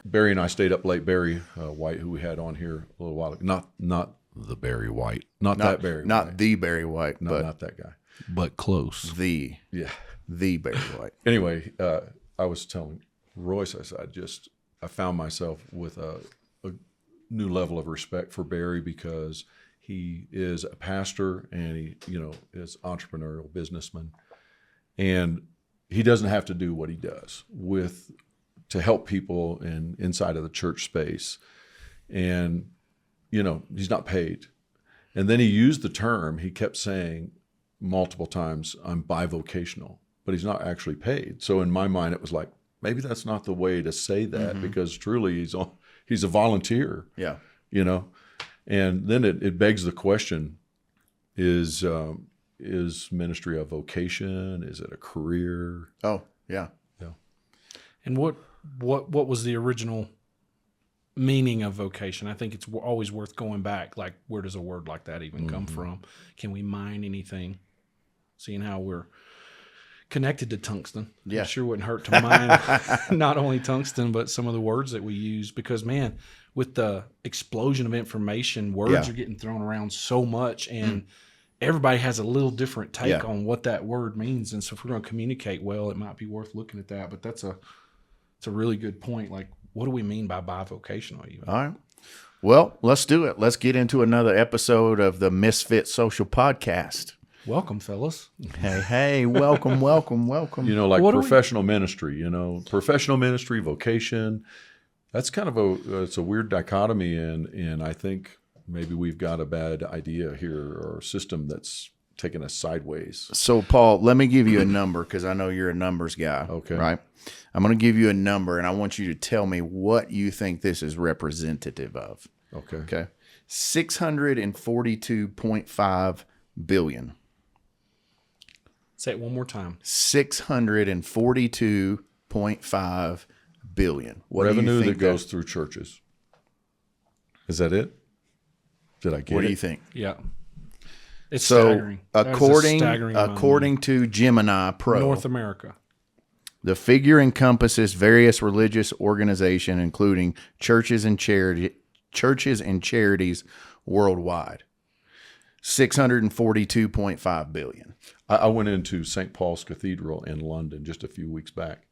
Barry and I stayed up late. Barry White, who we had on here a little while ago. Not the Barry White. Not that Barry Not White. the Barry White. No, but not that guy. But close. The Barry White. Anyway, I was telling Royce, I said, I found myself with a new level of respect for Barry because he is a pastor and he, is entrepreneurial businessman. And he doesn't have to do what he does to help people inside of the church space. And, he's not paid. And then he used the term, he kept saying multiple times, I'm bivocational, but he's not actually paid. So in my mind, it was like, maybe that's not the way to say that because truly he's a volunteer. Yeah. And then it begs the question, is ministry a vocation? Is it a career? Oh, yeah. Yeah. And what was the original meaning of vocation? I think it's always worth going back. Like, where does a word like that even come from? Can we mine anything? Seeing how we're connected to tungsten. Yeah. It sure wouldn't hurt to mine not only tungsten, but some of the words that we use because, man, with the explosion of information, words are getting thrown around so much and everybody has a little different take on what that word means. And so if we're going to communicate well, it might be worth looking at that. But it's a really good point. Like, what do we mean by bivocational even? All right. Well, let's do it. Let's get into another episode of the Misfits Social Podcast. Welcome, fellas. Hey, welcome. Like What professional ministry, professional ministry, vocation. That's kind of it's a weird dichotomy. And I think maybe we've got a bad idea here or a system that's taking us sideways. So, Paul, let me give you a number because I know you're a numbers guy. Okay. Right? I'm going to give you a number, and I want you to tell me what you think this is representative of. Okay. 642.5 billion. Say it one more time. 642.5 billion. What Revenue do you think that goes through churches. Is that it? Did I get it? What do you think? Yeah. It's So, staggering. That is a staggering amount of according to Gemini Pro, North America. the figure encompasses various religious organizations, including churches and charities worldwide. 642.5 billion. I went into St. Paul's Cathedral in London just a few weeks back,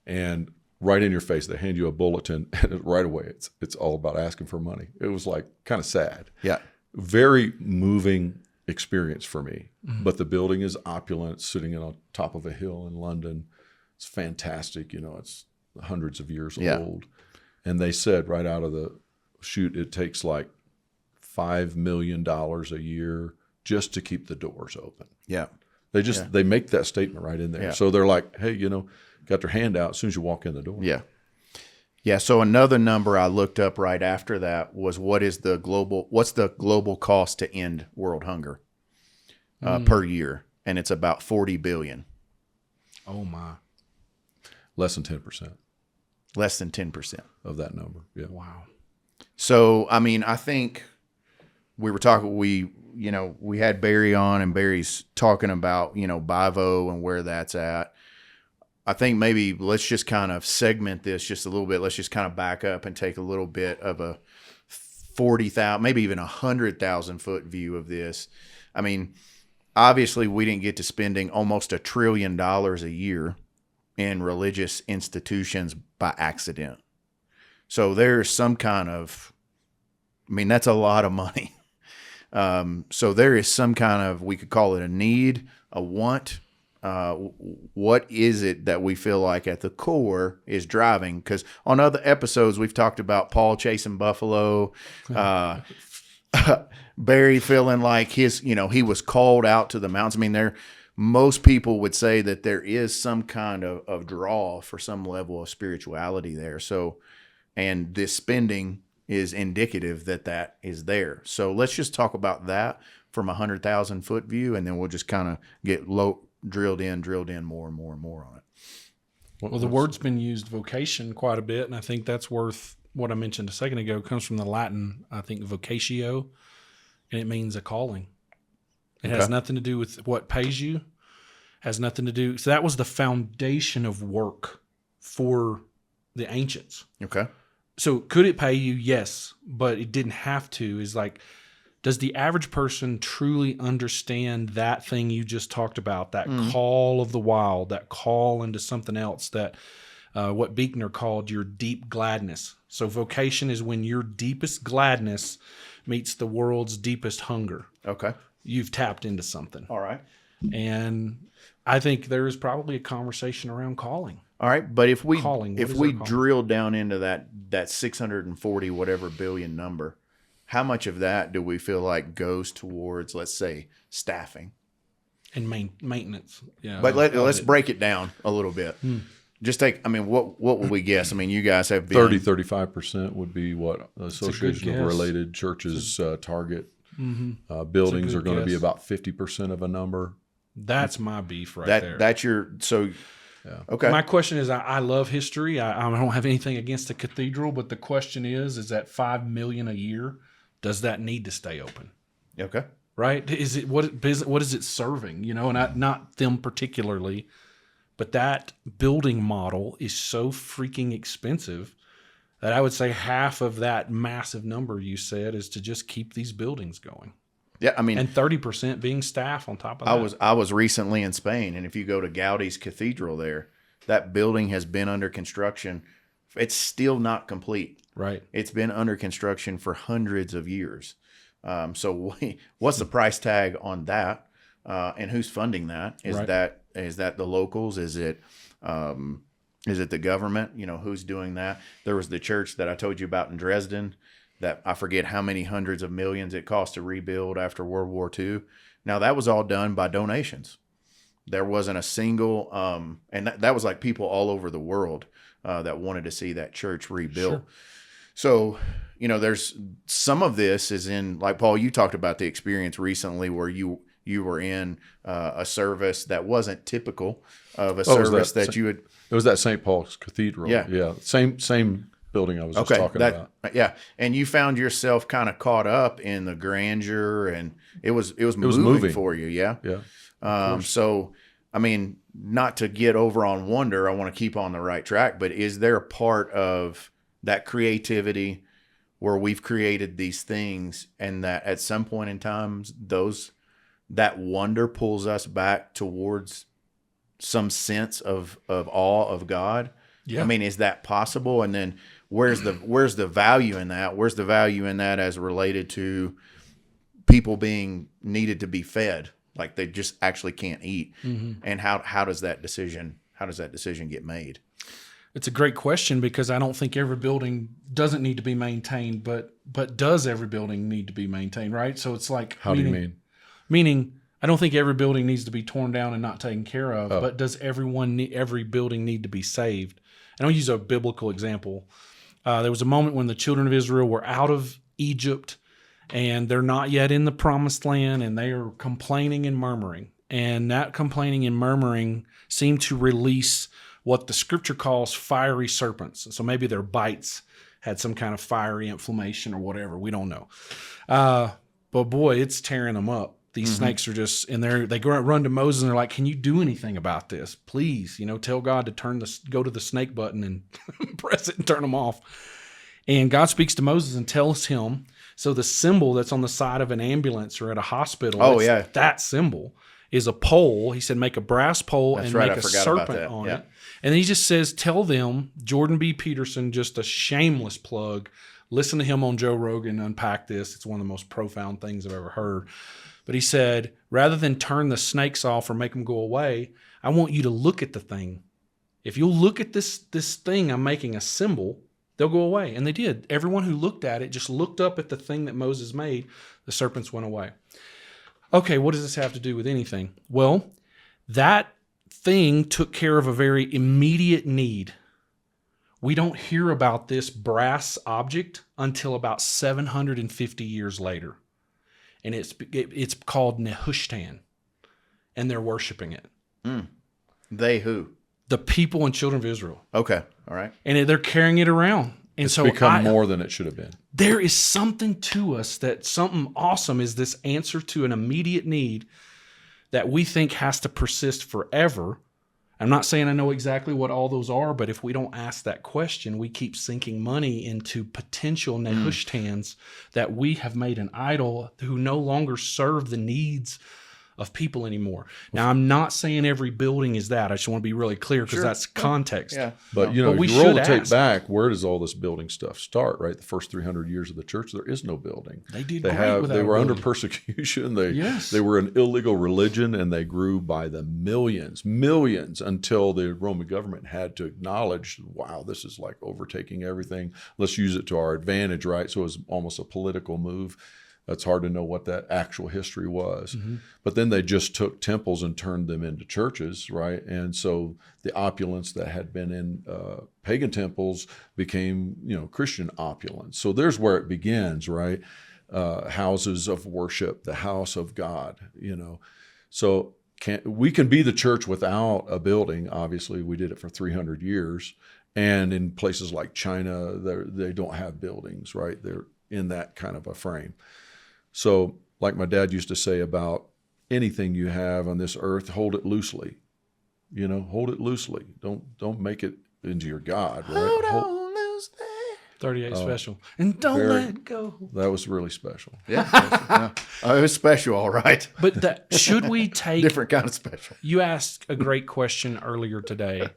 and right in your face, they hand you a bulletin, and right away, it's all about asking for money. It was like kind of sad. Yeah. Very moving experience for me. But the building is opulent, sitting on top of a hill in London. It's fantastic. It's hundreds of years old. And they said right out of the chute, it takes like $5 million a year just to keep the doors open. Yeah. They make that statement right in there. Yeah. So they're like, hey, got their hand out as soon as you walk in the door. Yeah. Yeah. So another number I looked up right after that was what's the global cost to end world hunger per year? And it's about 40 billion. Oh, my. Less than 10% Less than 10%. of that number. Yeah. Wow. So, I mean, I think we were talking, we had Barry on and Barry's talking about, Bivo and where that's at. I think maybe let's just kind of segment this just a little bit. Let's just kind of back up and take a little bit of a 40,000, maybe even 100,000 foot view of this. I mean, obviously we didn't get to spending almost $1 trillion a year in religious institutions by accident. So there's some kind of, that's a lot of money. So there is some kind of, we could call it a need, a want. What is it that we feel like at the core is driving? Because on other episodes, we've talked about Paul chasing buffalo, Barry feeling like he was called out to the mountains. Most people would say that there is some kind of draw for some level of spirituality there. So, and this spending is indicative that is there. So let's just talk about that from 100,000 foot view, and then we'll just kind of get drilled in more and more and more on it. Well, the word's been used, vocation, quite a bit, and I think that's worth what I mentioned a second ago. It comes from the Latin, I think, vocatio, and it means a calling. It has nothing to do with what pays you, has nothing to do. So that was the foundation of work for the ancients. Okay. So could it pay you? Yes, but it didn't have to. Is like, does the average person truly understand that thing you just talked about, that call of the wild, that call into something else, that what Buechner called your deep gladness? So vocation is when your deepest gladness meets the world's deepest hunger. Okay. You've tapped into something. All right. And I think there is probably a conversation around calling. All right, but if we Calling. What if is we our calling? drill down into that 640 whatever billion number, how much of that do we feel like goes towards, let's say, staffing? And maintenance. Yeah. But let's break it down a little bit. Just take, I mean, what would we guess? I mean, you guys have been 35% would be what the Association of guess. Related Churches target. Buildings are going to be about 50% of a number. That's my beef right there. that's your, so, okay. My question is, I love history. I don't have anything against the cathedral, but the question is that $5 million a year, does that need to stay open? Okay. Right? Is it what is it serving? You know, and not them particularly, but that building model is so freaking expensive that I would say half of that massive number you said is to just keep these buildings going. Yeah, I mean, And 30% being staff on top of that. I was recently in Spain, and if you go to Gaudi's Cathedral there, that building has been under construction. It's still not complete. Right. It's been under construction for hundreds of years. So what's the price tag on that? And who's funding that? Is that the locals? Is it the government? You know, who's doing that? There was the church that I told you about in Dresden that I forget how many hundreds of millions it cost to rebuild after World War II. Now, that was all done by donations. There wasn't a single, and that was like people all over the world that wanted to see that church rebuilt. Sure. So, you know, there's some of this is in, like Paul, you talked about the experience recently where you were in a service that wasn't typical of a service that you would. It was that St. Paul's Cathedral. Yeah. Yeah. Same building I was just talking about. Yeah. And you found yourself kind of caught up in the grandeur, and it was moving for you. Yeah. Yeah. So, I mean, not to get over on wonder, I want to keep on the right track, but is there a part of that creativity where we've created these things and that at some point in time, that wonder pulls us back towards some sense of awe of God? Yeah. I mean, is that possible? And then where's the value in that? Where's the value in that as related to people being needed to be fed, like they just actually can't eat? And how does that decision get made? It's a great question, because I don't think every building doesn't need to be maintained, but does every building need to be maintained, right? So it's like, How do you mean? Meaning, I don't think every building needs to be torn down and not taken care of, but does every building need to be saved? And I'll use a biblical example. There was a moment when the children of Israel were out of Egypt, and they're not yet in the promised land, and they are complaining and murmuring. And that complaining and murmuring seemed to release what the scripture calls fiery serpents. So maybe their bites had some kind of fiery inflammation or whatever. We don't know. But boy, it's tearing them up. These snakes are just, and they run to Moses and they're like, "Can you do anything about this? Please, tell God to go to the snake button and press it and turn them off." And God speaks to Moses and tells him, so the symbol that's on the side of an ambulance or at a hospital, that symbol is a pole. He said, make a brass pole and make a serpent on it. And then he just says, tell them, Jordan B. Peterson, just a shameless plug. Listen to him on Joe Rogan unpack this. It's one of the most profound things I've ever heard. But he said, rather than turn the snakes off or make them go away, I want you to look at the thing. If you'll look at this thing, I'm making a symbol, they'll go away. And they did. Everyone who looked at it just looked up at the thing that Moses made. The serpents went away. Okay, what does this have to do with anything? Well, that thing took care of a very immediate need. We don't hear about this brass object until about 750 years later. And it's called Nehushtan, and they're worshiping it. They who? The people and children of Israel. Okay, all right. And they're carrying it around. And It's so become more than it should have been. There is something to us that something awesome is this answer to an immediate need that we think has to persist forever. I'm not saying I know exactly what all those are, but if we don't ask that question, we keep sinking money into potential Nehushtan's that we have made an idol who no longer serve the needs of people anymore. Now, I'm not saying every building is that. I just want to be really clear because that's context. Yeah. But, No. if we you roll should the tape ask. back, where does all this building stuff start, right? The first 300 years of the church, there is no building. They did They great without They a were under building. persecution. Yes. They were an illegal religion, and they grew by the millions, until the Roman government had to acknowledge, wow, this is like overtaking everything. Let's use it to our advantage, right? So it was almost a political move. It's hard to know what that actual history was. Mm-hmm. But then they just took temples and turned them into churches, right? And so the opulence that had been in pagan temples became, Christian opulence. So there's where it begins, right? Houses of worship, the house of God, So we can be the church without a building. Obviously, we did it for 300 years. And in places like China, they don't have buildings, right? They're in that kind of a frame. So, like my dad used to say about anything you have on this earth, hold it loosely. Hold it loosely. Don't make it into your God, right? Hold on loosely. 38 special. And don't very- let go. That was really special. Yeah. Yeah. Oh, it was special, all right. But should we take... Different kind of special. You asked a great question earlier today,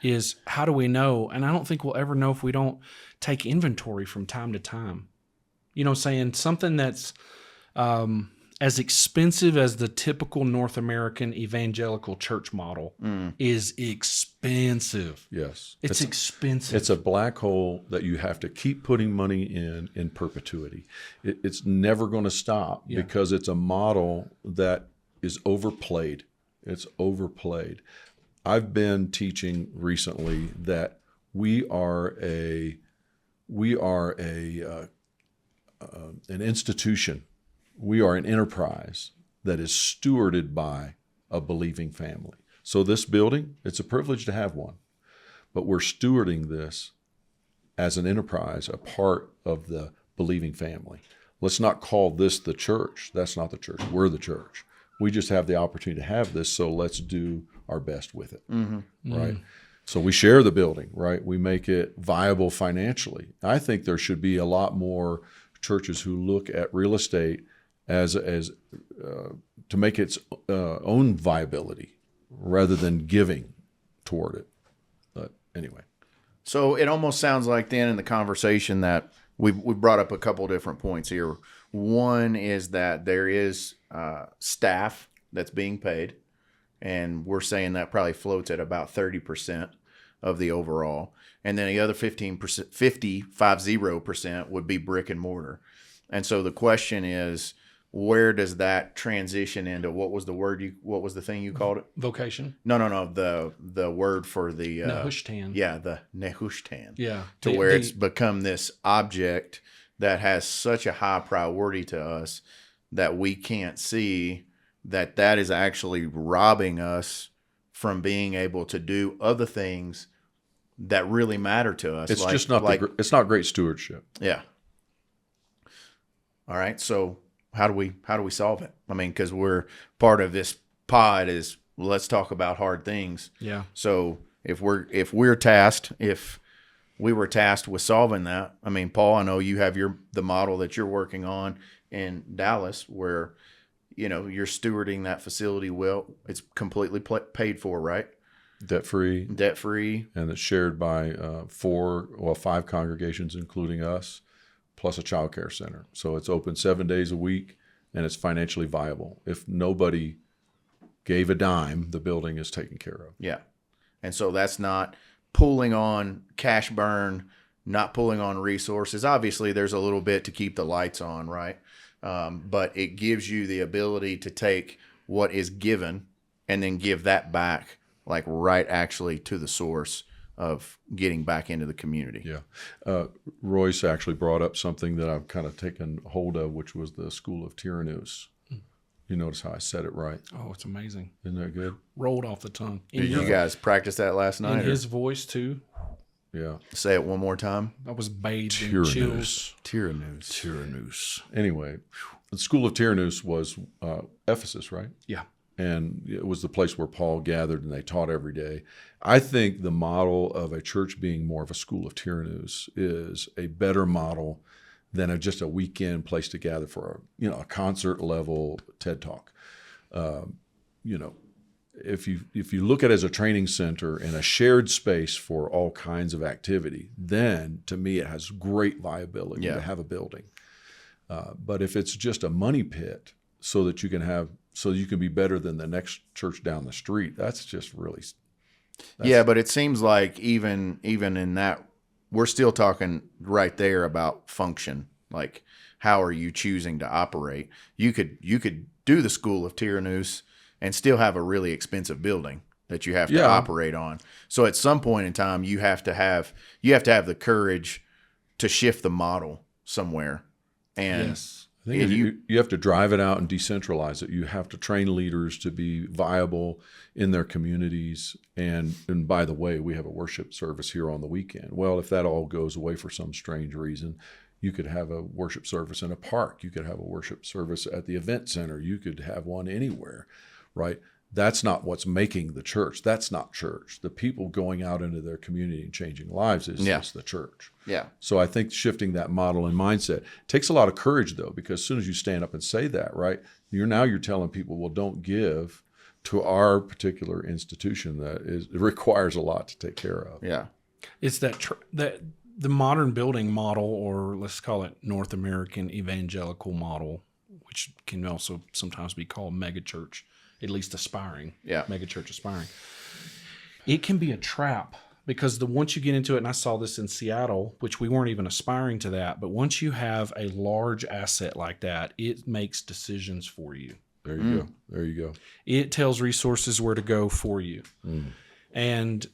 is how do we know? And I don't think we'll ever know if we don't take inventory from time to time. Saying something that's as expensive as the typical North American evangelical church model is expensive. Yes. It's expensive. It's a black hole that you have to keep putting money in perpetuity. It's never going to stop because it's a model that is overplayed. It's overplayed. I've been teaching recently that we are an institution. We are an enterprise that is stewarded by a believing family. So this building, it's a privilege to have one, but we're stewarding this as an enterprise, a part of the believing family. Let's not call this the church. That's not the church. We're the church. We just have the opportunity to have this, so let's do our best with it, right? So we share the building, right? We make it viable financially. I think there should be a lot more churches who look at real estate as to make its own viability rather than giving toward it. But anyway. So it almost sounds like then in the conversation that we brought up a couple different points here. One is that there is staff that's being paid, and we're saying that probably floats at about 30% of the overall. And then the other 50% would be brick and mortar. And so the question is, where does that transition into what was the thing you called it? Vocation. No. The word for the Nehushtan. Yeah, the Nehushtan. Yeah. To where it's become this object that has such a high priority to us that we can't see that is actually robbing us from being able to do other things that really matter to us. It's just not it's not great stewardship. Yeah. All right. So how do we solve it? I mean, because we're part of this pod is let's talk about hard things. Yeah. So if we were tasked with solving that, I mean, Paul, I know you have the model that you're working on in Dallas where, you're stewarding that facility well. It's completely paid for, right? Debt free. And it's shared by 5 congregations, including us, plus a child care center. So it's open 7 days a week, and it's financially viable. If nobody gave a dime, the building is taken care of. Yeah. And so that's not pulling on cash burn, not pulling on resources. Obviously, there's a little bit to keep the lights on, right? But it gives you the ability to take what is given and then give that back, like right actually to the source of getting back into the community. Yeah. Royce actually brought up something that I've kind of taken hold of, which was the School of Tyrannus. You notice how I said it right? Oh, it's amazing. Isn't that good? Rolled off the tongue. Did you guys practice that last night? In his voice, too. Yeah. Say it one more time. I was bathed in chills. Tyrannus. Anyway, the School of Tyrannus was Ephesus, right? Yeah. and it was the place where Paul gathered and they taught every day. I think the model of a church being more of a school of Tyrannus is a better model than just a weekend place to gather for a concert level TED Talk. If you look at it as a training center and a shared space for all kinds of activity, then to me it has great viability to have a building. But if it's just a money pit so that you can be better than the next church down the street, that's just really. But it seems like even in that, we're still talking right there about function. Like, how are you choosing to operate? You could do the School of Tyrannus and still have a really expensive building that you have to operate on. So at some point in time, you have to have the courage to shift the model somewhere. And I think you have to drive it out and decentralize it. You have to train leaders to be viable in their communities. And by the way, we have a worship service here on the weekend. Well, if that all goes away for some strange reason, you could have a worship service in a park. You could have a worship service at the event center. You could have one anywhere, right? That's not what's making the church. That's not church. The people going out into their community and changing lives is the church. Yeah. So I think shifting that model and mindset takes a lot of courage, though, because as soon as you stand up and say that, right, you're telling people, well, don't give to our particular institution it requires a lot to take care of. Yeah. It's that the modern building model, or let's call it North American evangelical model, which can also sometimes be called megachurch, at least aspiring. Yeah. Megachurch aspiring. It can be a trap because once you get into it, and I saw this in Seattle, which we weren't even aspiring to that, but once you have a large asset like that, it makes decisions for you. There you go. There you go. It tells resources where to go for you. And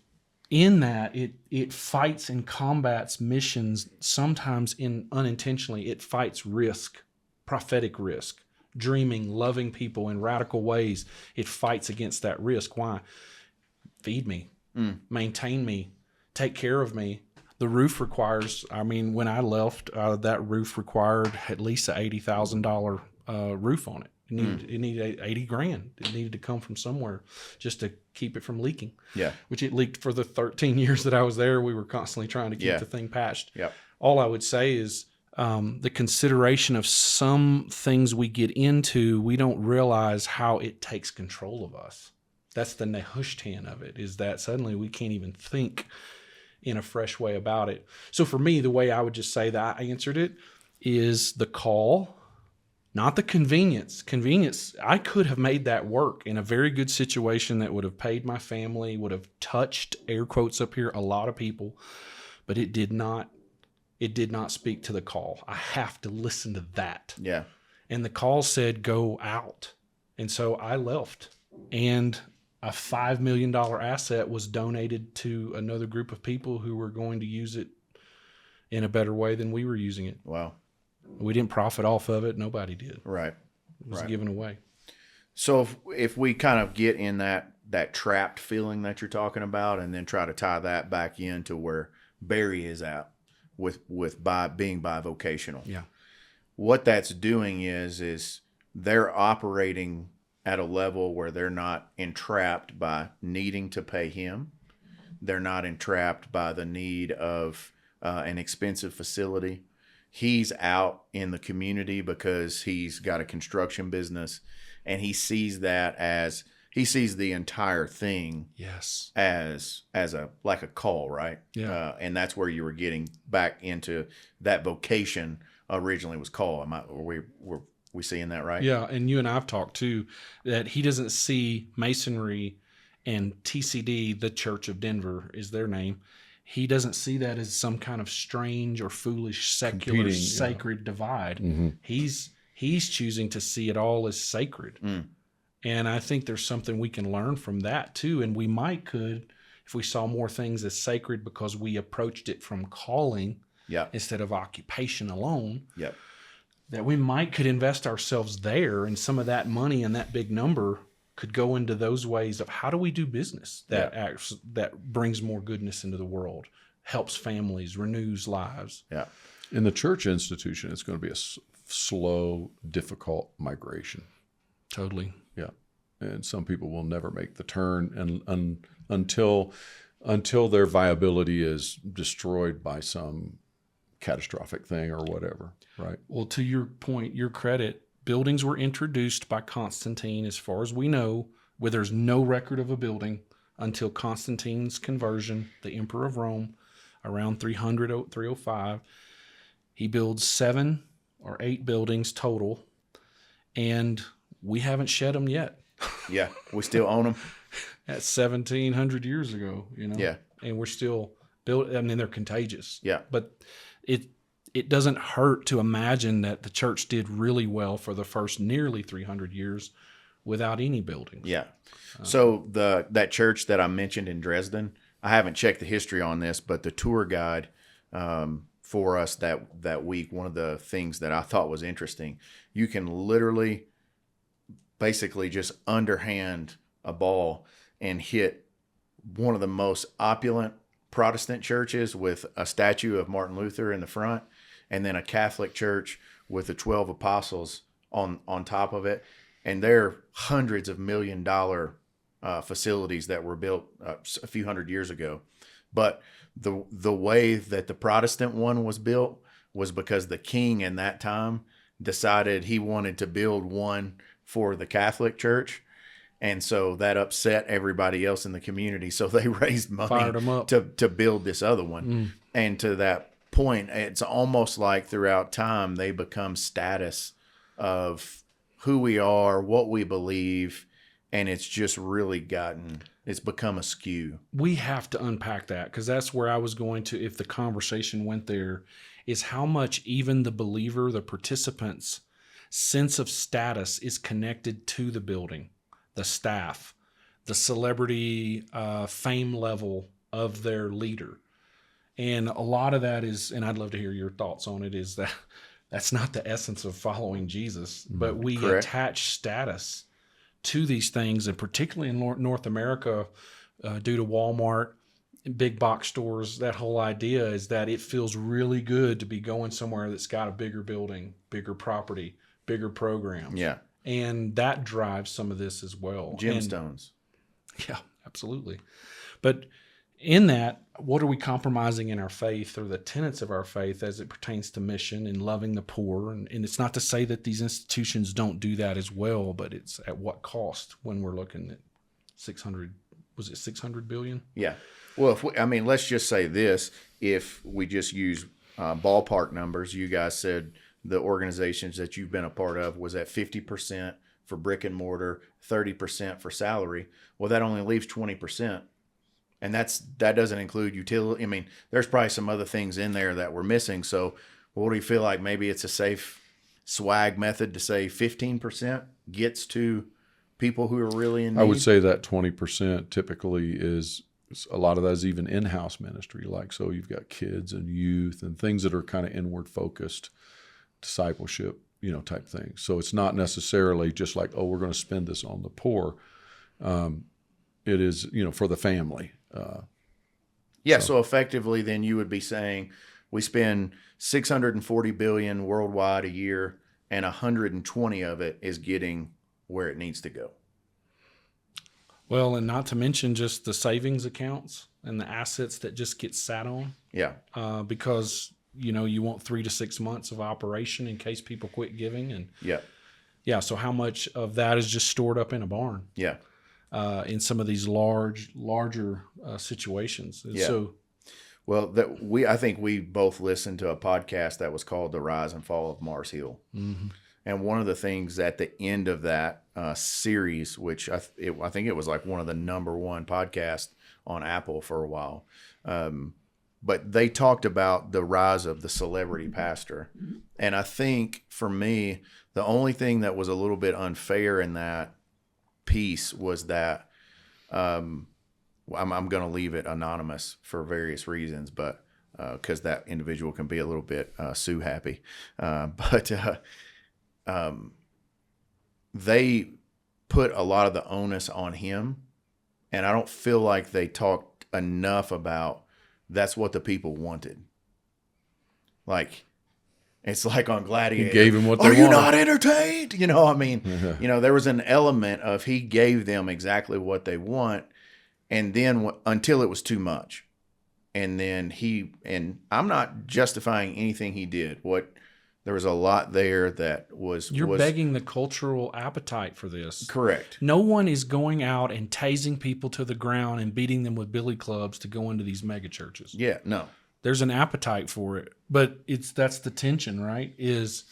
in that, it fights and combats missions, sometimes unintentionally. It fights risk, prophetic risk, dreaming, loving people in radical ways. It fights against that risk. Why? Feed me, maintain me, take care of me. The roof requires, when I left, that roof required at least an $80,000 roof on it. It needed $80,000. It needed to come from somewhere just to keep it from leaking. Yeah. Which it leaked for the 13 years that I was there. We were constantly trying to keep the thing patched. Yeah. All I would say is the consideration of some things we get into, we don't realize how it takes control of us. That's the Nehushtan of it, is that suddenly we can't even think in a fresh way about it. So for me, the way I would just say that I answered it is the call, not the convenience. Convenience, I could have made that work in a very good situation that would have paid my family, would have touched, air quotes up here, a lot of people, but it did not. It did not speak to the call. I have to listen to that. Yeah. And the call said, go out. And so I left. And a $5 million asset was donated to another group of people who were going to use it in a better way than we were using it. Wow. We didn't profit off of it. Nobody did. Right. It was given away. So if we kind of get in that trapped feeling that you're talking about, and then try to tie that back into where Barry is at with being bivocational. Yeah. What that's doing is they're operating at a level where they're not entrapped by needing to pay him. They're not entrapped by the need of an expensive facility. He's out in the community because he's got a construction business, and he sees the entire thing as a call, right? Yeah. And that's where you were getting back into that vocation originally was call. Were we seeing that right? Yeah, and you and I have talked too that he doesn't see Masonry and TCD, the Church of Denver is their name. He doesn't see that as some kind of strange or foolish, secular, sacred divide. Mm-hmm. He's choosing to see it all as sacred. And I think there's something we can learn from that too. And we could, if we saw more things as sacred because we approached it from calling instead of occupation alone, that we could invest ourselves there, and some of that money and that big number could go into those ways of how do we do business that brings more goodness into the world, helps families, renews lives. Yeah. In the church institution, it's going to be a slow, difficult migration. Totally. Yeah. and some people will never make the turn and until their viability is destroyed by some catastrophic thing or whatever, right? Well, to your point, your credit, buildings were introduced by Constantine, as far as we know, where there's no record of a building until Constantine's conversion, the Emperor of Rome, around 300, 305. He builds 7 or 8 buildings total, and we haven't shed them yet. Yeah, we still own them. That's 1,700 years ago, Yeah. and we're still built. I mean, they're contagious. Yeah. But it doesn't hurt to imagine that the church did really well for the first nearly 300 years without any buildings. Yeah. So that church that I mentioned in Dresden, I haven't checked the history on this, but the tour guide for us that week, one of the things that I thought was interesting, you can literally basically just underhand a ball and hit one of the most opulent Protestant churches with a statue of Martin Luther in the front, and then a Catholic church with the 12 apostles on top of it. And they're hundreds of $1 million facilities that were built a few hundred years ago. But the way that the Protestant one was built was because the king in that time decided he wanted to build one for the Catholic Church. And so that upset everybody else in the community. So they raised money Fired 'em up. to build this other one. And to that point, it's almost like throughout time, they become status of who we are, what we believe. And it's just really it's become askew. We have to unpack that, because that's where I was going to, if the conversation went there, is how much even the believer, the participant's sense of status is connected to the building, the staff, the celebrity fame level of their leader. And a lot of that is, and I'd love to hear your thoughts on it, is that that's not the essence of following Jesus, but we Correct. attach status to these things, and particularly in North America, due to Walmart, big box stores, that whole idea is that it feels really good to be going somewhere that's got a bigger building, bigger property, bigger programs. Yeah. And that drives some of this as well. Gemstones. Yeah, absolutely. But in that, what are we compromising in our faith, or the tenets of our faith, as it pertains to mission and loving the poor? And it's not to say that these institutions don't do that as well, but it's at what cost when we're looking at 600 billion? Yeah. Well, let's just say this. If we just use ballpark numbers, you guys said the organizations that you've been a part of was at 50% for brick and mortar, 30% for salary. Well, that only leaves 20%. And that doesn't include utility. I mean, there's probably some other things in there that we're missing. So what do you feel like? Maybe it's a safe swag method to say 15% gets to people who are really in need? I would say that 20% typically is a lot of that is even in-house ministry. Like, so you've got kids and youth and things that are kind of inward focused, discipleship, type things. So it's not necessarily just like, oh, we're going to spend this on the poor. It is, for the family. So effectively, then you would be saying we spend $640 billion worldwide a year, and 120 of it is getting where it needs to go. Well, and not to mention just the savings accounts and the assets that just get sat on. Yeah. Because you want 3 to 6 months of operation in case people quit giving, and Yeah. So how much of that is just stored up in a barn? Yeah. In some of these larger situations. And Yeah. so, Well, I think we both listened to a podcast that was called "The Rise and Fall of Mars Hill," and one of the things at the end of that series, which I think it was like one of the #1 podcasts on Apple for a while, but they talked about the rise of the celebrity pastor, and I think for me, the only thing that was a little bit unfair in that piece was that I'm going to leave it anonymous for various reasons, but because that individual can be a little bit sue happy, but they put a lot of the onus on him, and I don't feel like they talked enough about that's what the people wanted. Like, It's like on Gladiator. He gave him what they Are you wanted. not entertained? You know, I mean, there was an element of he gave them exactly what they want, and then until it was too much. And then and I'm not justifying anything he did. There was a lot there that was... You're begging the cultural appetite for this. Correct. No one is going out and tasing people to the ground and beating them with billy clubs to go into these mega churches. Yeah, no. There's an appetite for it, but that's the tension, right? Is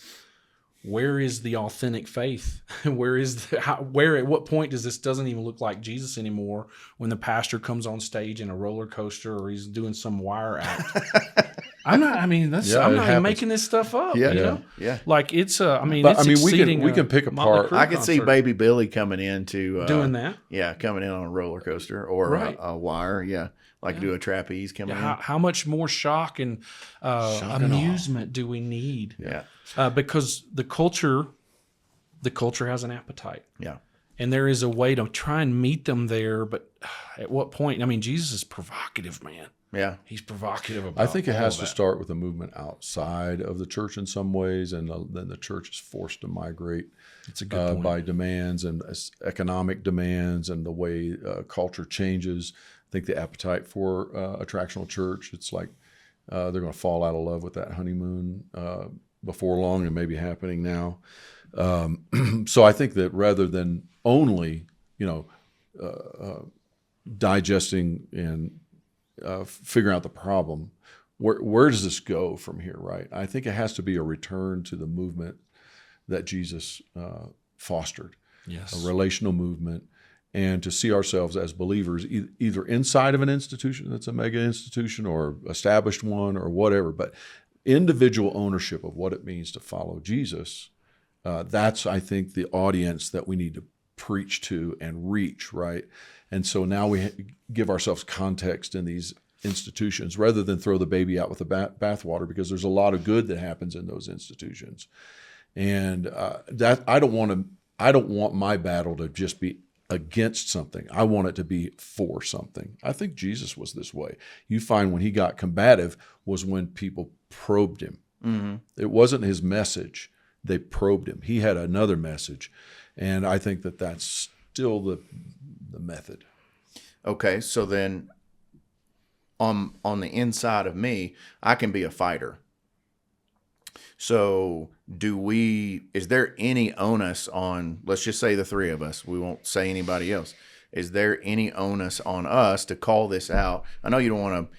where is the authentic faith? Where at what point doesn't even look like Jesus anymore when the pastor comes on stage in a roller coaster or he's doing some wire act? I'm not even making this stuff up. Yeah, you know? yeah. Like it's we can pick apart. I could see Baby Billy coming into doing that. Yeah, coming in on a roller coaster or a wire. Yeah, do a trapeze coming in. How much more shock and amusement do we need? Yeah, because the culture has an appetite. Yeah. And there is a way to try and meet them there, but at what point? I mean, Jesus is provocative, man. Yeah. He's provocative about I think it has all to that. start with a movement outside of the church in some ways, and then the church is forced to migrate It's a good point. by demands and economic demands and the way culture changes. I think the appetite for attractional church, it's like they're going to fall out of love with that honeymoon before long, and maybe happening now. So I think that rather than only, digesting and figuring out the problem, where does this go from here, right? I think it has to be a return to the movement that Jesus fostered, Yes. a relational movement, and to see ourselves as believers either inside of an institution that's a mega institution or established one or whatever, but individual ownership of what it means to follow Jesus. That's, I think, the audience that we need to preach to and reach, right? And so now we give ourselves context in these institutions rather than throw the baby out with the bathwater, because there's a lot of good that happens in those institutions. And that I don't want my battle to just be against something. I want it to be for something. I think Jesus was this way. You find when he got combative was when people probed him. Mm-hmm. It wasn't his message. They probed him. He had another message. And I think that that's still the method. Okay, so then on the inside of me, I can be a fighter. So is there any onus on, let's just say the three of us, we won't say anybody else. Is there any onus on us to call this out? I know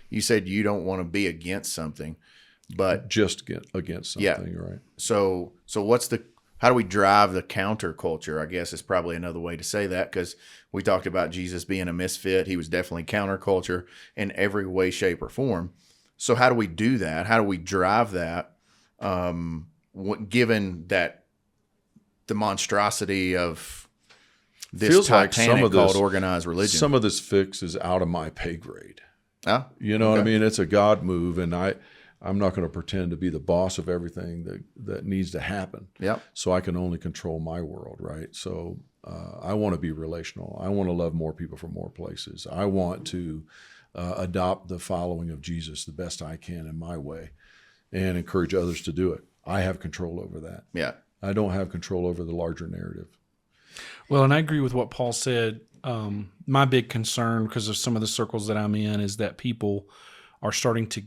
you said you don't want to be against something, but just get against something, right? So how do we drive the counterculture? I guess is probably another way to say that, because we talked about Jesus being a misfit. He was definitely counterculture in every way, shape, or form. So how do we do that? How do we drive that? Given that the monstrosity of this Feels like Titanic some of this, called organized religion. Some of this fix is out of my pay grade. Oh, You know what I mean? It's a God move, and I'm not going to pretend to be the boss of everything that needs to happen. Yep. So I can only control my world, right? So I want to be relational. I want to love more people from more places. I want to adopt the following of Jesus the best I can in my way and encourage others to do it. I have control over that. Yeah. I don't have control over the larger narrative. Well, and I agree with what Paul said. My big concern, because of some of the circles that I'm in, is that people are starting to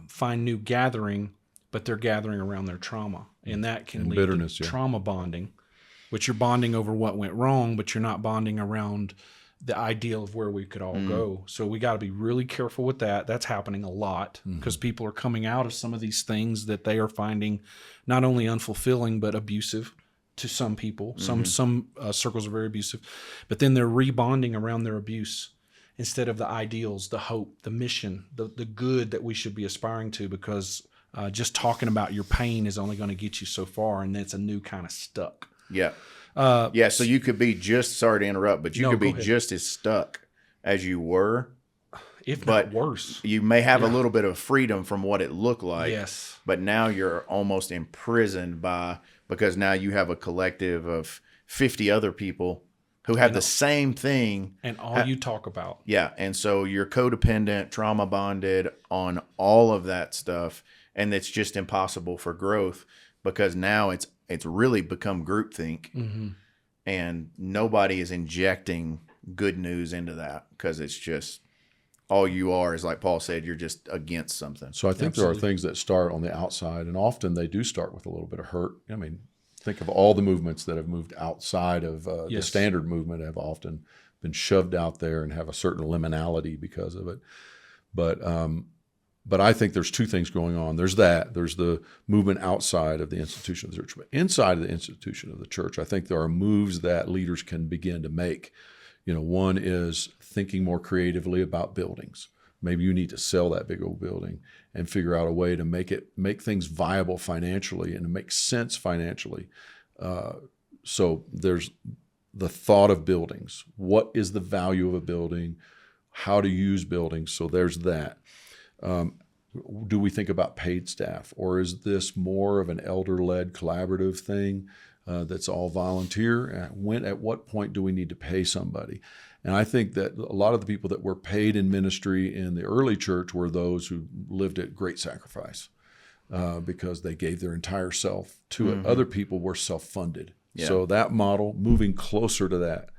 find new gathering, but they're gathering around their trauma, and that can lead bitterness, to yeah. trauma bonding, which you're bonding over what went wrong, but you're not bonding around the ideal of where we could all go. So we got to be really careful with that. That's happening a lot because people are coming out of some of these things that they are finding not only unfulfilling but abusive to some people. Some circles are very abusive, but then they're rebonding around their abuse instead of the ideals, the hope, the mission, the good that we should be aspiring to, because just talking about your pain is only going to get you so far, and that's a new kind of stuck. Yeah. So you could be sorry to interrupt, but you could be just as stuck as you were, if not worse. You may have a little bit of freedom from what it looked like. Yes. But now you're almost imprisoned because now you have a collective of 50 other people who have the same thing. And all you talk about. Yeah. And so you're codependent, trauma bonded on all of that stuff. and it's just impossible for growth because now it's really become groupthink, and nobody is injecting good news into that because it's just all you are is, like Paul said, you're just against something. So I think there are things that start on the outside, and often they do start with a little bit of hurt. I mean, think of all the movements that have moved outside of the standard movement have often been shoved out there and have a certain liminality because of it. But I think there's two things going on. There's the movement outside of the institution of the church. But inside of the institution of the church, I think there are moves that leaders can begin to make. One is thinking more creatively about buildings. Maybe you need to sell that big old building and figure out a way to make things viable financially and to make sense financially. So there's the thought of buildings. What is the value of a building? How to use buildings? So there's that. Do we think about paid staff, or is this more of an elder-led collaborative thing that's all volunteer? At what point do we need to pay somebody? And I think that a lot of the people that were paid in ministry in the early church were those who lived at great sacrifice because they gave their entire self to it. Other people were self-funded. Yeah. So that model, moving closer to that.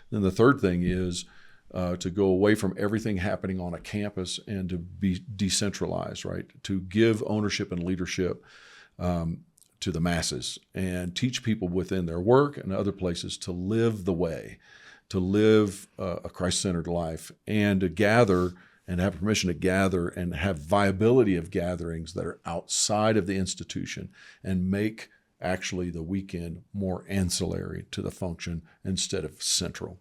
Then the third thing is to go away from everything happening on a campus and to be decentralized, right? To give ownership and leadership to the masses and teach people within their work and other places to live the way, to live a Christ-centered life, and to gather and have permission to gather and have viability of gatherings that are outside of the institution and make actually the weekend more ancillary to the function instead of central.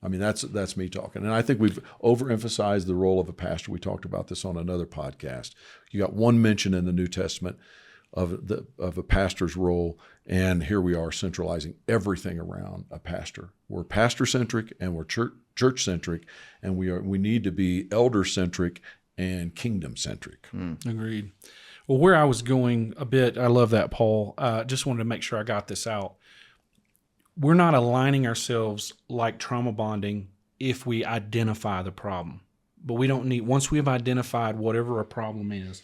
I mean, that's me talking. And I think we've overemphasized the role of a pastor. We talked about this on another podcast. You got one mention in the New Testament of a pastor's role, and here we are centralizing everything around a pastor. We're pastor-centric and we're church-centric, and we need to be elder-centric and kingdom-centric. Agreed. Well, where I was going a bit, I love that, Paul. Just wanted to make sure I got this out. We're not aligning ourselves like trauma bonding if we identify the problem. But we don't need, once we have identified whatever a problem is,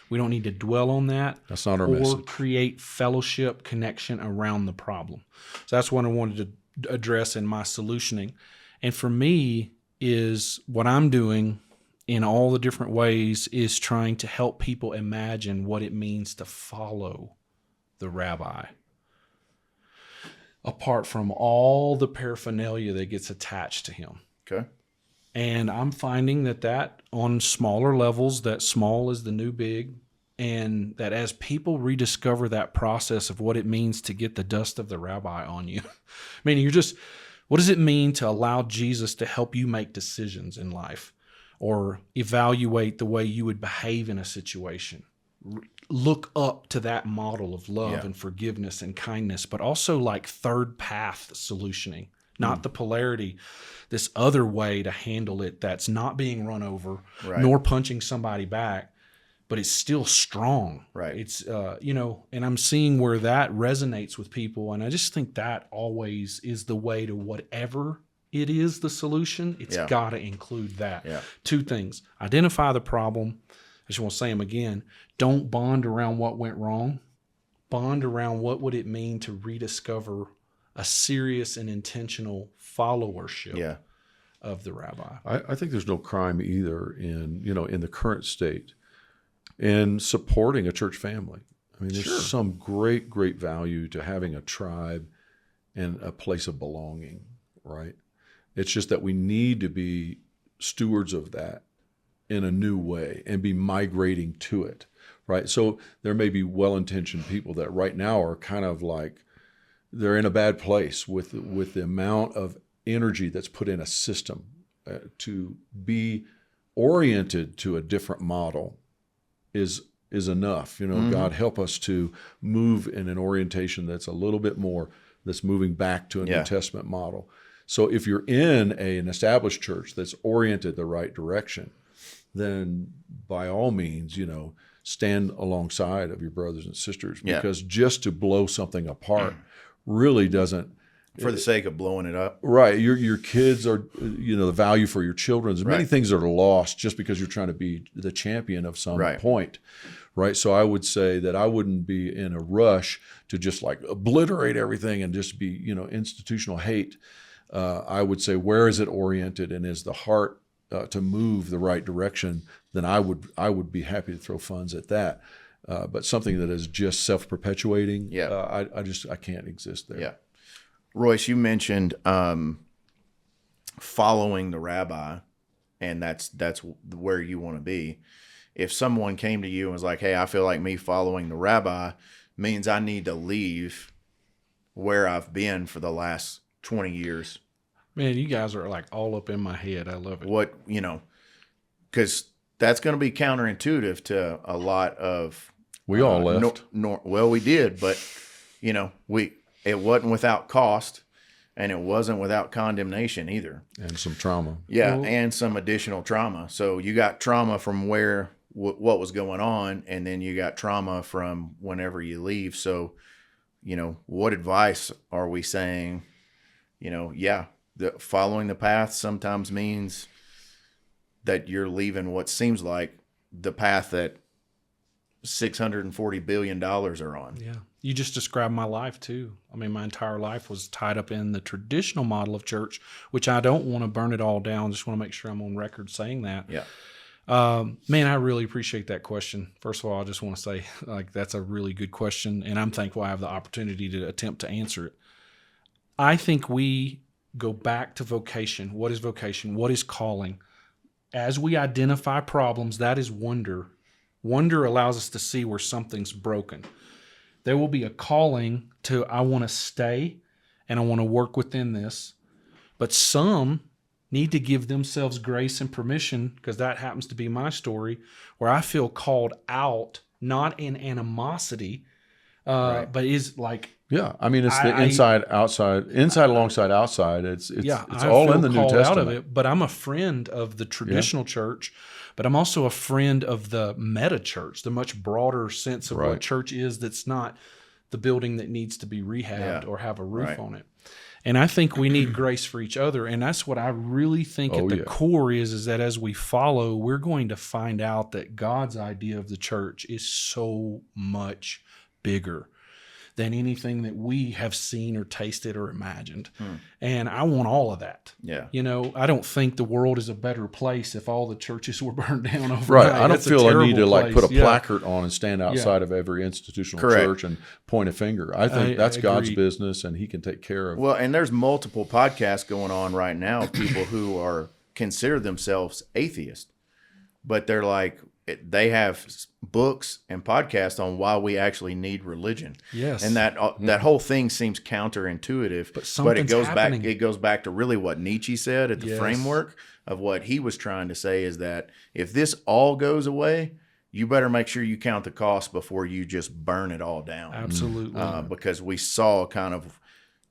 we don't need to dwell on that. That's not our or message. Create fellowship connection around the problem. So that's what I wanted to address in my solutioning. And for me is what I'm doing in all the different ways is trying to help people imagine what it means to follow the rabbi, apart from all the paraphernalia that gets attached to him. Okay. And I'm finding that on smaller levels, that small is the new big, and that as people rediscover that process of what it means to get the dust of the rabbi on you, I mean, what does it mean to allow Jesus to help you make decisions in life or evaluate the way you would behave in a situation? Look up to that model of love and forgiveness and kindness, but also like third path solutioning, not the polarity, this other way to handle it that's not being run over, nor punching somebody back, but it's still strong. Right. It's, and I'm seeing where that resonates with people. And I just think that always is the way to whatever it is the solution. It's got to include that. Yeah. Two things: identify the problem. I just want to say them again. Don't bond around what went wrong. Bond around what would it mean to rediscover a serious and intentional followership of the rabbi. I think there's no crime either in the current state in supporting a church family. I mean, there's some great value to having a tribe and a place of belonging, right? It's just that we need to be stewards of that in a new way and be migrating to it, right? So there may be well-intentioned people that right now are kind of like they're in a bad place with the amount of energy that's put in a system to be oriented to a different model is enough. God help us to move in an orientation that's a little bit more, that's moving back to a New Testament model. So if you're in an established church that's oriented the right direction, then by all means, stand alongside of your brothers and sisters, because just to blow something apart really doesn't for the sake of blowing it up. Right. Your kids are, the value for your children. There's many Right. things that are lost just because you're trying to be the champion of some Right. point. Right. So I would say that I wouldn't be in a rush to just like obliterate everything and just be, institutional hate. I would say, where is it oriented, and is the heart to move the right direction? Then I would be happy to throw funds at that. But something that is just self-perpetuating, Yeah. I can't exist there. Yeah. Royce, you mentioned following the rabbi, and that's where you want to be. If someone came to you and was like, hey, I feel like me following the rabbi means I need to leave where I've been for the last 20 years. Man, you guys are like all up in my head. I love it. What, because that's going to be counterintuitive to a lot of. We all left. Well, we did, but, it wasn't without cost, and it wasn't without condemnation either. And some trauma. Yeah, Well, and some additional trauma. So you got trauma from what was going on, and then you got trauma from whenever you leave. So, what advice are we saying? Following the path sometimes means that you're leaving what seems like the path that $640 billion are on. Yeah. You just described my life too. I mean, my entire life was tied up in the traditional model of church, which I don't want to burn it all down. Just want to make sure I'm on record saying that. Yeah. Man, I really appreciate that question. First of all, I just want to say, that's a really good question, and I'm thankful I have the opportunity to attempt to answer it. I think we go back to vocation. What is vocation? What is calling? As we identify problems, that is wonder. Wonder allows us to see where something's broken. There will be a calling to, I want to stay and I want to work within this. But some need to give themselves grace and permission, because that happens to be my story, where I feel called out, not in animosity, but is like, Yeah, I mean, it's the inside alongside outside. It's I all feel in the New called Testament. out of it, but I'm a friend of the traditional church, but I'm also a friend of the meta church, the much broader sense of Right. what church is. That's not the building that needs to be rehabbed Yeah. or have a roof Right. on it. And I think we need grace for each other, and that's what I really think at the core is that as we follow, we're going to find out that God's idea of the church is so much bigger than anything that we have seen or tasted or imagined. And I want all of that. Yeah. I don't think the world is a better place if all the churches were burned down overnight. Right. I don't That's a feel I need to terrible put a place. placard on and stand outside of every institutional Correct. church and point a finger. I think that's God's agree. business, and He can take care of. Well, and there's multiple podcasts going on right now of people who consider themselves atheists, but they're like, they have books and podcasts on why we actually need religion. Yes. And that whole thing seems counterintuitive, but it something's goes happening. back. It goes back to really what Nietzsche said at the Yes. framework of what he was trying to say is that if this all goes away, you better make sure you count the cost before you just burn it all down. Absolutely. Because we saw kind of,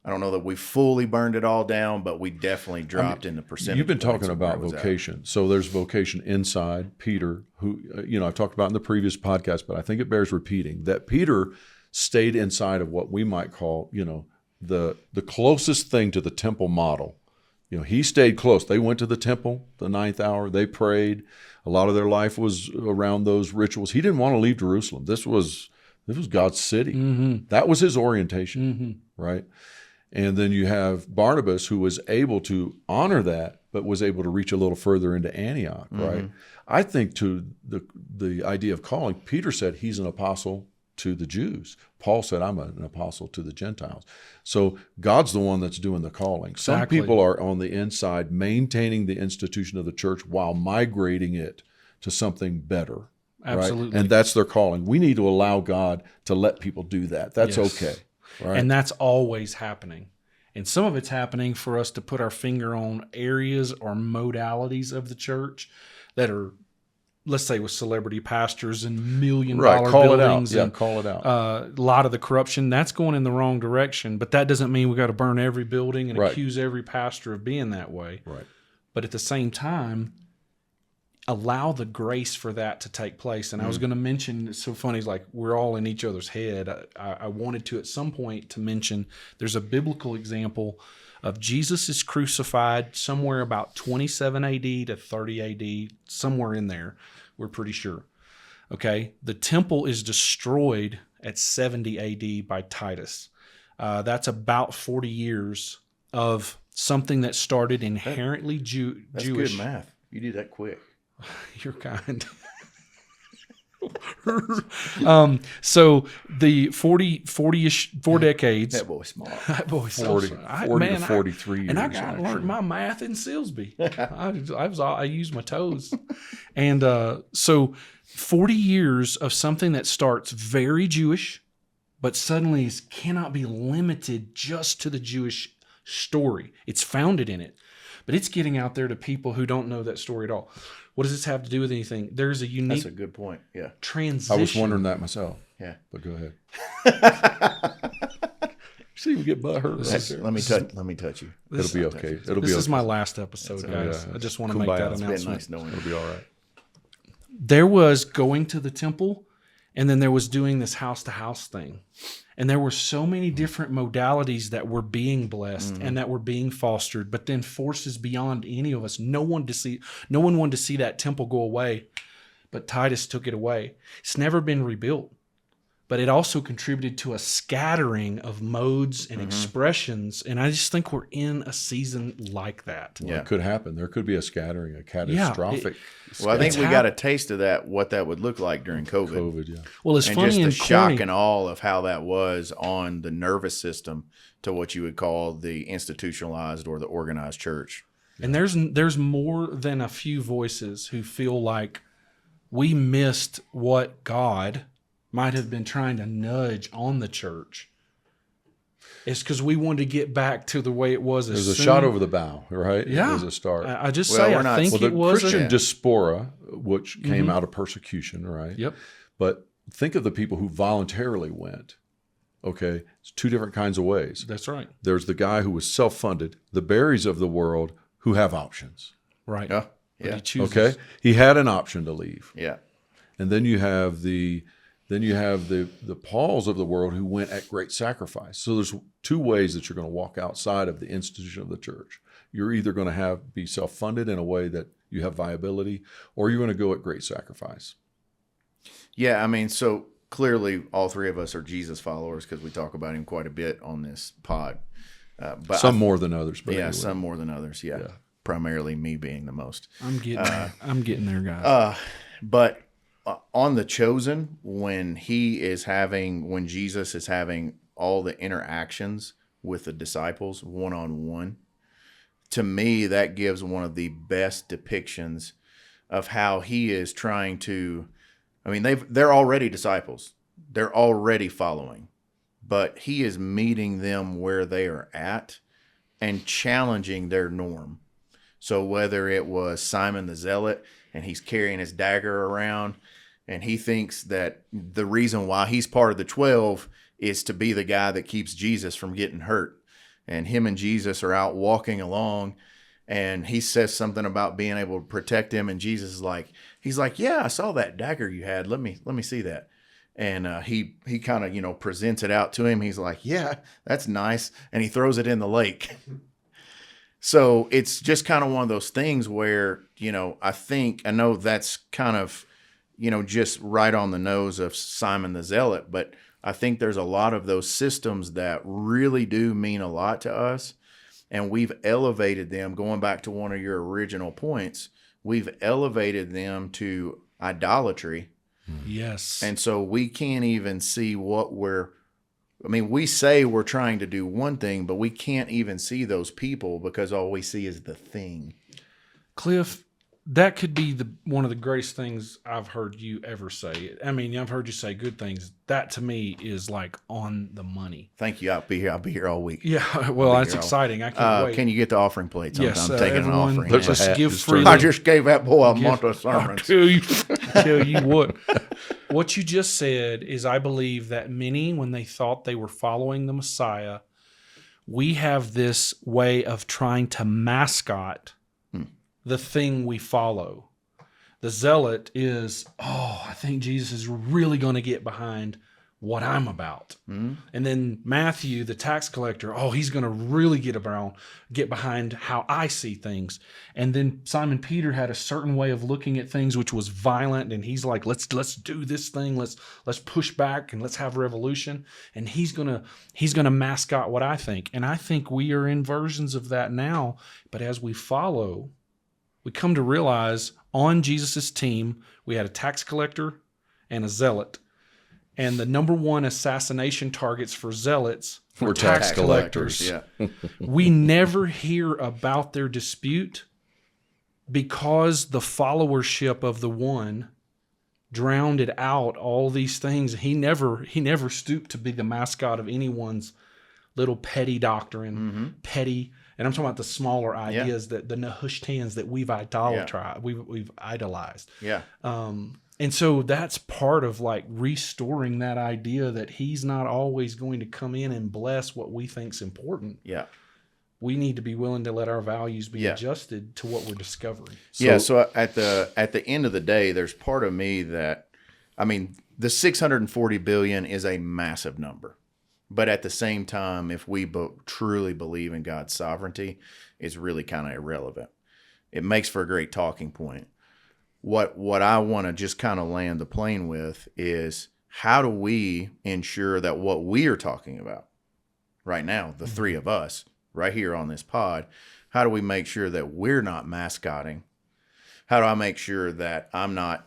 I don't know that we fully burned it all down, but we definitely dropped in the percentage. You've been points talking of where about it was at. vocation. So there's vocation inside Peter, who, I've talked about in the previous podcast, but I think it bears repeating that Peter stayed inside of what we might call, the closest thing to the temple model. He stayed close. They went to the temple, the ninth hour. They prayed. A lot of their life was around those rituals. He didn't want to leave Jerusalem. This was God's city. Mm-hmm. That was his orientation, right? And then you have Barnabas, who was able to honor that, but was able to reach a little further into Antioch, right? I think to the idea of calling, Peter said he's an apostle to the Jews. Paul said, I'm an apostle to the Gentiles. So God's the one that's doing the calling. Some Exactly. people are on the inside maintaining the institution of the church while migrating it to something better. Absolutely. Right? And that's their calling. We need to allow God to let people do that. That's Yes. okay. Right? And that's always happening. And some of it's happening for us to put our finger on areas or modalities of the church that are, let's say, with celebrity pastors and $1 million Call it out. buildings. Yeah, and, call it out. a lot of the corruption, that's going in the wrong direction. But that doesn't mean we got to burn every building and Right. accuse every pastor of being that way. Right. But at the same time, allow the grace for that to take place. And I was going to mention, it's so funny, it's like we're all in each other's head. I wanted to at some point to mention there's a biblical example of Jesus is crucified somewhere about 27 AD to 30 AD, somewhere in there, we're pretty sure. Okay, the temple is destroyed at 70 AD by Titus. That's about 40 years of something that started inherently Jewish. That's good math. You did that quick. You're kind. So the 4 decades. That boy's smart. That boy's 40 to 43 years. And I got to learn my math in Silsby. I used my toes. And so 40 years of something that starts very Jewish, but suddenly cannot be limited just to the Jewish story. It's founded in it, but it's getting out there to people who don't know that story at all. What does this have to do with anything? There's a unique. That's a good point. Yeah. Transition. I was wondering that myself. Yeah. But go ahead. See, we get butthurt. Let me touch you. It'll be okay. This is my last episode, guys. I just want to make that announcement. It's been nice knowing you. It'll be all right. There was going to the temple, and then there was doing this house-to-house thing. And there were so many different modalities that were being blessed and that were being fostered, but then forces beyond any of us. No one wanted to see that temple go away, but Titus took it away. It's never been rebuilt, but it also contributed to a scattering of modes and expressions. And I just think we're in a season like that. Well, it could happen. There could be a scattering, a catastrophic. Well, I think we got a taste of that, what that would look like during COVID. Yeah. Well, it's and funny just the and shock corny. and awe of how that was on the nervous system to what you would call the institutionalized or the organized church. And there's more than a few voices who feel like we missed what God might have been trying to nudge on the church. It's because we wanted to get back to the way it was. There's a shot over the bow, right? Yeah. As a start. I just Well, say we're I not- think Well, it the was. Christian diaspora, which came out of persecution, right? Yep. But think of the people who voluntarily went. Okay, it's two different kinds of ways. That's right. There's the guy who was self-funded, the Barrys of the world who have options. Right. Yeah. But Yeah. he chooses. Okay, he had an option to leave, Yeah. and then you have the Pauls of the world who went at great sacrifice. So there's two ways that you're going to walk outside of the institution of the church. You're either going to be self-funded in a way that you have viability, or you're going to go at great sacrifice. Yeah. I mean, so clearly all three of us are Jesus followers because we talk about him quite a bit on this pod. But Some more than others, but yeah, anyway. some more than others. Yeah. Primarily me being the most. I'm getting there. I'm getting there, guys. But on The Chosen, when Jesus is having all the interactions with the disciples one-on-one, to me, that gives one of the best depictions of how he is trying to, I mean, they're already disciples. They're already following, but he is meeting them where they are at and challenging their norm. So whether it was Simon the Zealot and he's carrying his dagger around and he thinks that the reason why he's part of the 12 is to be the guy that keeps Jesus from getting hurt. And him and Jesus are out walking along and he says something about being able to protect him. And Jesus is like, he's like, yeah, I saw that dagger you had. Let me see that. And he kind of, presents it out to him. He's like, yeah, that's nice. And he throws it in the lake. So it's just kind of one of those things where, I know that's kind of, just right on the nose of Simon the Zealot, but I think there's a lot of those systems that really do mean a lot to us. And we've elevated them, going back to one of your original points, we've elevated them to idolatry. Yes. And so we can't even see we say we're trying to do one thing, but we can't even see those people because all we see is the thing. Cliff, that could be one of the greatest things I've heard you ever say. I mean, I've heard you say good things. That to me is like on the money. Thank you. I'll be here all week. Yeah, well, that's exciting. I can't wait. Can you get the offering plates? Yes, I'm taking everyone, an offering. There's a just hat. give Just freely. I just gave that boy a month of sermons. Tell you what. What you just said is I believe that many, when they thought they were following the Messiah, we have this way of trying to mascot the thing we follow. The zealot is, I think Jesus is really going to get behind what I'm about. And then Matthew, the tax collector, he's going to really get behind how I see things. And then Simon Peter had a certain way of looking at things, which was violent. And he's like, let's do this thing. Let's push back and let's have revolution. And he's going to mascot what I think. And I think we are in versions of that now. But as we follow, we come to realize on Jesus's team, we had a tax collector and a zealot. And the number one assassination targets for zealots were tax collectors. Yeah. We never hear about their dispute because the followership of the one drowned out all these things. He never stooped to be the mascot of anyone's little petty doctrine, petty. And I'm talking about the smaller ideas, that the Nehushtan's that we've idolized. Yeah. And so that's part of like restoring that idea that he's not always going to come in and bless what we think's important. Yeah. We need to be willing to let our values be adjusted to what we're discovering. So at the end of the day, there's part of me that, I mean, the 640 billion is a massive number. But at the same time, if we truly believe in God's sovereignty, it's really kind of irrelevant. It makes for a great talking point. What I want to just kind of land the plane with is, how do we ensure that what we are talking about right now, the three of us right here on this pod, how do we make sure that we're not mascotting? How do I make sure that I'm not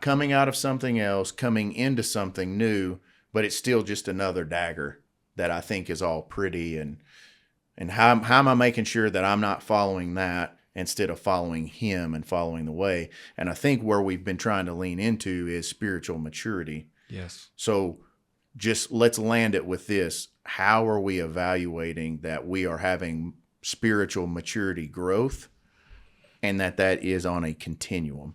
coming out of something else, coming into something new, but it's still just another dagger that I think is all pretty, and how am I making sure that I'm not following that instead of following him and following the way? And I think where we've been trying to lean into is spiritual maturity. Yes. So just let's land it with this. How are we evaluating that we are having spiritual maturity growth, and that is on a continuum?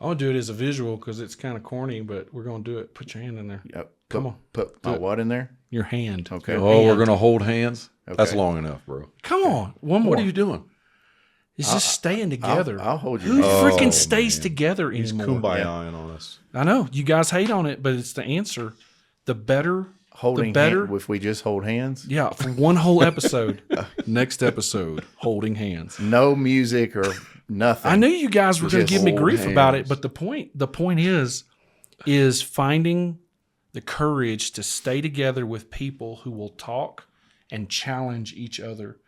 I'll do it as a visual because it's kind of corny, but we're going to do it. Put your hand in there. Yep. Come on. Put my what in there? Your hand. Okay. Your We're hand. going to hold hands? Okay. That's long enough, bro. Come on. One more. What are you doing? It's just staying together. I'll hold your Who hand. freaking stays man. together He's anymore? kumbayaing on us. I know. You guys hate on it, but it's the answer. The better. If we just hold hands? Yeah, for one whole episode. Next episode, holding hands. No music or nothing. I knew you guys were going to Just give me hold grief about it, hands. but the point is finding the courage to stay together with people who will talk and challenge each other,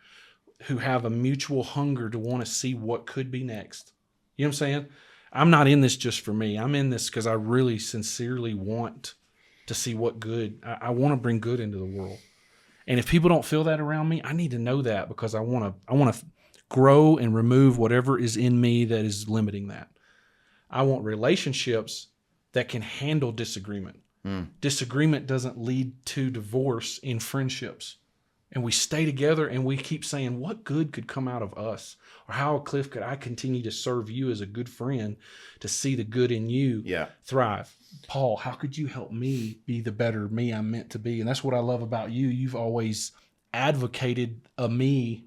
who have a mutual hunger to want to see what could be next. You know what I'm saying? I'm not in this just for me. I'm in this because I really sincerely want to see what good. I want to bring good into the world. And if people don't feel that around me, I need to know that, because I want to grow and remove whatever is in me that is limiting that. I want relationships that can handle disagreement. Disagreement doesn't lead to divorce in friendships. And we stay together and we keep saying, what good could come out of us? Or how, Cliff, could I continue to serve you as a good friend to see the good in you thrive? Paul, how could you help me be the better me I'm meant to be? And that's what I love about you. You've always advocated a me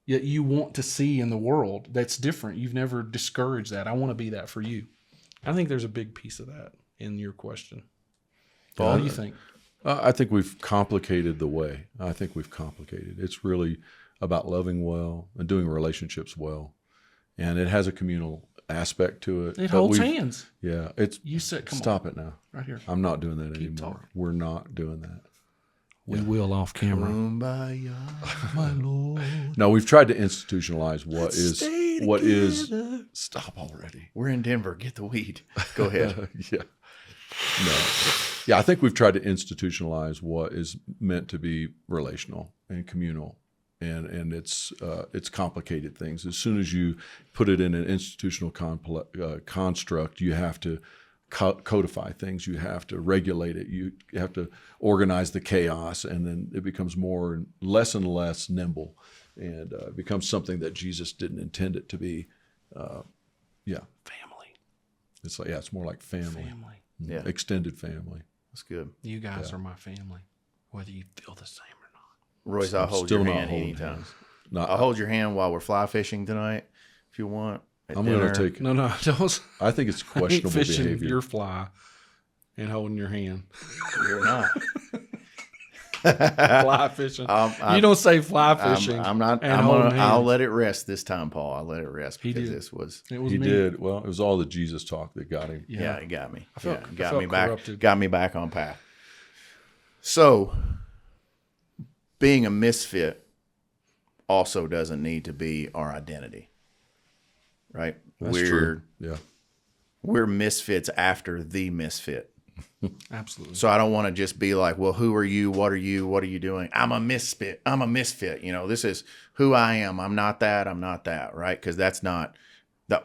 that you want to see in the world that's different. You've never discouraged that. I want to be that for you. I think there's a big piece of that in your question. Paul, what do you think? I think we've complicated the way. I think we've complicated. It's really about loving well and doing relationships well. And it has a communal aspect to it. It holds hands. Yeah. It's You said, come stop on. it now. Right here. I'm not doing that Keep anymore. talking. We're not doing that. We will off camera. Kumbaya, my Lord. No, we've tried to institutionalize what stay is together. stop already. We're in Denver. Get the weed. Go ahead. Yeah. No. Yeah, I think we've tried to institutionalize what is meant to be relational and communal, and it's complicated things. As soon as you put it in an institutional construct, you have to codify things. You have to regulate it. You have to organize the chaos, and then it becomes less and less nimble, and it becomes something that Jesus didn't intend it to be. Family. It's like it's more like family. Yeah. Extended family. That's good. You guys are my family, whether you feel the same or not. Royce, I'll hold Still your not hand holding anytime. hands. not. I'll hold your hand while we're fly fishing tonight, if you want. I'm going to take. No, don't. I think it's I ain't questionable fishing behavior. your fly and holding your hand. You're not. Fly fishing. You don't say fly fishing. I'm not. and holding hands. I'll let it rest this time, Paul. I'll let it rest because did. this was. It was He me. did. Well, it was all the Jesus talk that got him. Yeah, it got me. I felt got me back. corrupted. Got me back on path. So, being a misfit also doesn't need to be our identity, right? That's true. Yeah. We're misfits after the misfit. Absolutely. So I don't want to just be like, well, who are you? What are you? What are you doing? I'm a misfit. I'm a misfit. You know, this is who I am. I'm not that. I'm not that. Right? Because that's not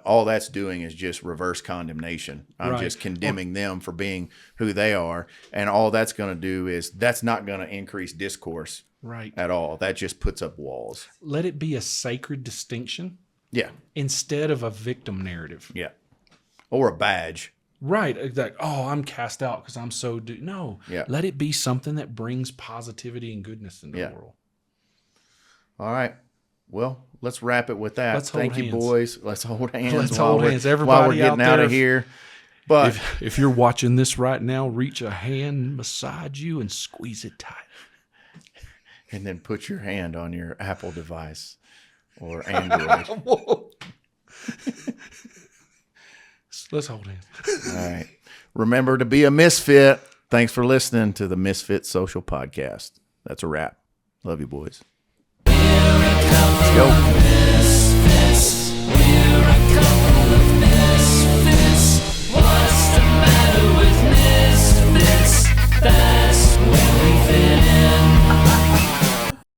all that's doing is just reverse condemnation. I'm Right. just condemning them for being who they are. And all that's going to do is that's not going to increase discourse Right. at all. That just puts up walls. Let it be a sacred distinction Yeah. instead of a victim narrative. Yeah. Or a badge. Right. Like, oh, I'm cast out because I'm so. No. Yeah. Let it be something that brings positivity and goodness into Yeah. the world. All right. Well, let's wrap it with that. Let's hold Thank you, hands. boys. Let's hold hands. Let's while hold we're- hands. while Everybody we're getting out out there, of here. But If you're watching this right now, reach a hand beside you and squeeze it tight. and then put your hand on your Apple device or Android. Whoa. Let's hold hands. All right. Remember to be a misfit. Thanks for listening to the Misfit Social Podcast. That's a wrap. Love you, boys. Let's go.